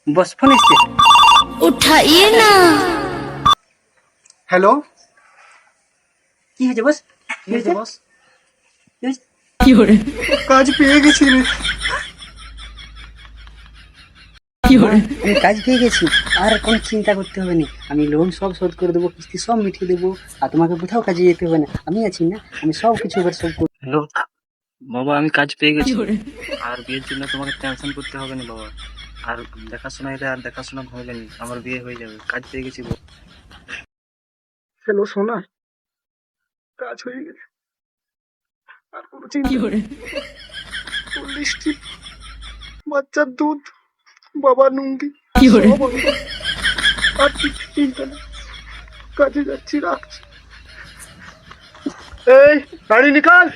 Boss phone এসছে। उठाइए ना। হ্যালো, কি হয়েছে বস? কি হয়েছে বস? কাজ পেয়ে গেছি রে। আমি কাজ পেয়ে গেছি, আর কোনো চিন্তা করতে হবে না। আমি লোন সব শোধ করে দেবো, কিস্তি সব মিটিয়ে দেবো, আর তোমাকে কোথাও কাজে যেতে হবে না। আমি আছি না, আমি সব কিছু এবার সব করবো। হ্যালো বাবা, আমি কাজ পেয়ে গেছি। আর বিয়ের জন্য তোমাকে টেনশন করতে হবে না বাবা। আর দেখাশোনা এলে আর দেখাশোনা হইলে নি, আমার বিয়ে হয়ে যাবে। কাজ পেয়ে গেছি বাবা। হ্যালো সোনা, কাজ হয়ে গেছে, আর কোনো চিন্তা নেই। 40টি বাচ্চার দুধ, বাবা নুঙ্গি, সব আমি। আর কিছু চিন্তা নেই, কাজে যাচ্ছি, রাখছি। এই গাড়ি নিকাল।